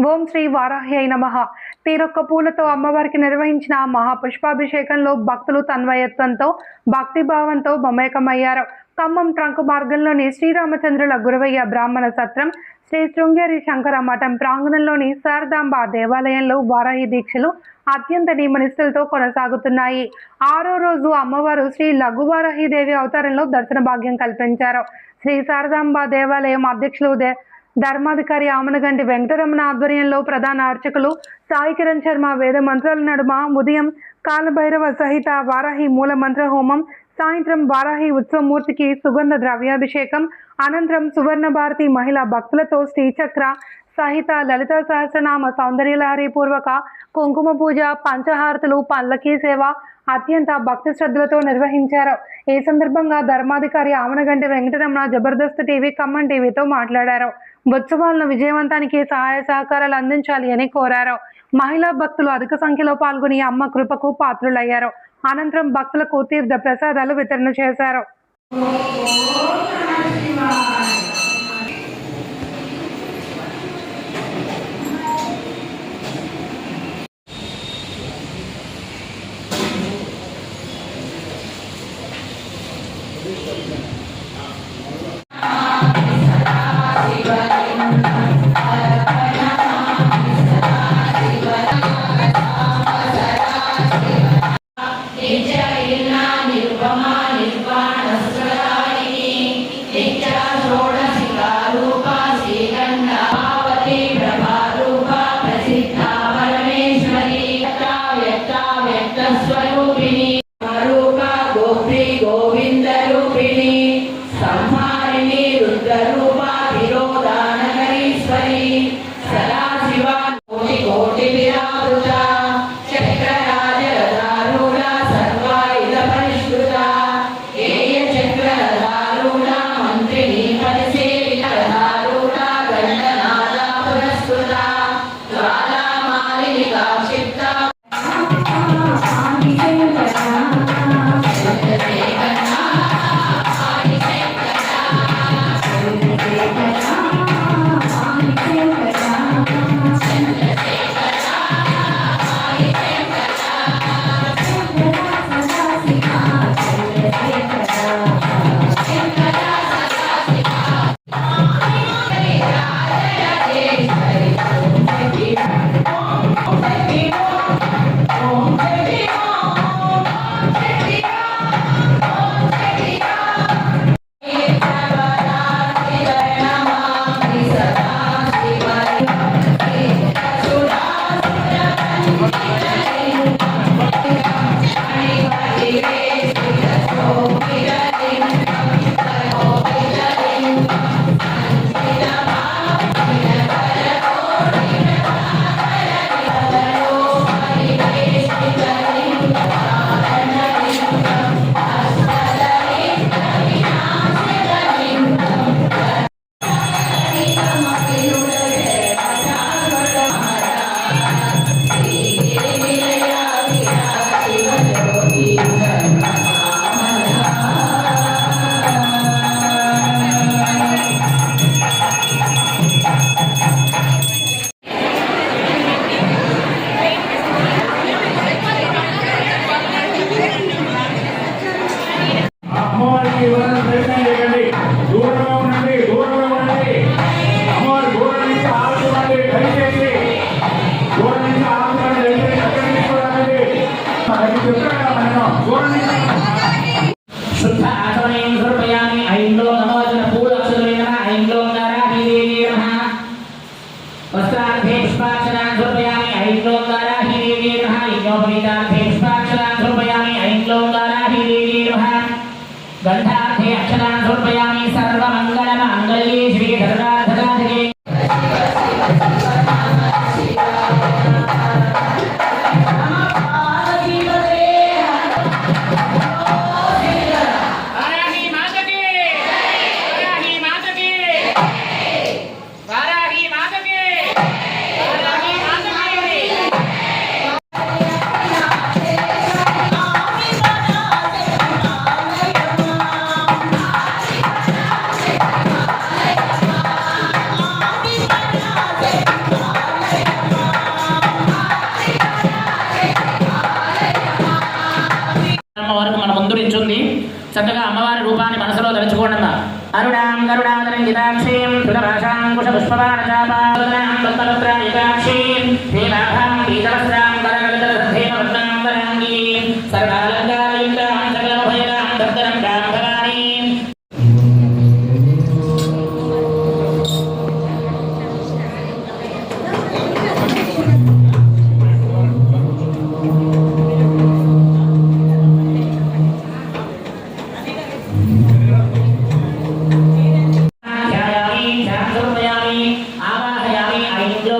ఓం శ్రీ వారాహ్యై నమః. తీరొక్క పూలతో అమ్మవారికి నిర్వహించిన మహాపుష్పాభిషేకంలో భక్తులు తన్మయత్వంతో భక్తిభావంతో మమేకమయ్యారు. ఖమ్మం ట్రంక్ మార్గంలోని శ్రీరామచంద్రుల గురవయ్య బ్రాహ్మణ సత్రం శ్రీ శృంగేరి శంకర మఠం ప్రాంగణంలోని శారదాంబ దేవాలయంలో వారాహి దీక్షలు అత్యంత నియమనిష్టలతో కొనసాగుతున్నాయి. 6వ రోజు అమ్మవారు శ్రీ లఘువారాహిదేవి అవతారంలో దర్శన భాగ్యం కల్పించారు. శ్రీ శారదాంబ దేవాలయం అధ్యక్షులు ధర్మాధికారి ఆమనగంటి వెంకటరమణ ఆధ్వర్యంలో ప్రధాన అర్చకులు సాయి కిరణ్ శర్మ వేద మంత్రాల నడుమ ఉదయం కాలభైరవ సహిత వారాహి మూల మంత్ర హోమం, సాయంత్రం వారాహి ఉత్సవమూర్తికి సుగంధ ద్రవ్యాభిషేకం, అనంతరం సువర్ణ భారతి మహిళా భక్తులతో శ్రీచక్ర సహిత లలిత సహస్రనామ సౌందర్యలహరి పూర్వక కుంకుమ పూజ, పంచహారతులు, పల్లకీ సేవ అత్యంత భక్తి శ్రద్ధలతో నిర్వహించారు. ఈ సందర్భంగా ధర్మాధికారి ఆమనగంటి వెంకటరమణ జబర్దస్త్ టీవీ ఖమ్మం టీవీతో మాట్లాడారు. ఉత్సవాలను విజయవంతానికి సహాయ సహకారాలు అందించాలి అని కోరారు. మహిళా భక్తులు అధిక సంఖ్యలో పాల్గొని అమ్మ కృపకు పాత్రులయ్యారు. అనంతరం భక్తులకు తీర్థ ప్రసాదాలు వితరణ చేశారు. गंधार्थे अक्षरान् समर्पयामि सर्वमंगलमांगल्ये श्री धर्मार्थसाधके చక్కగా అమ్మవారి రూపాన్ని మనసులో తలుచుకోండి. అరుణాం కరుణాదరంగితాక్షీం సురభాషాంకుశ పుష్పవాణచాపాదనాం పద్మపత్రాయుగాక్షీం శ్రీనాథాం పీతవస్త్రాం కరకలితరథేమవత్నాం వరాంగీం సర్వాలంకారయుక్తాం సకలమభయదాం భద్రం గాం భవానీం. ధ్యాయామి ధ్యానం సమర్పయామి ఆవాహయామి ఐంద్రో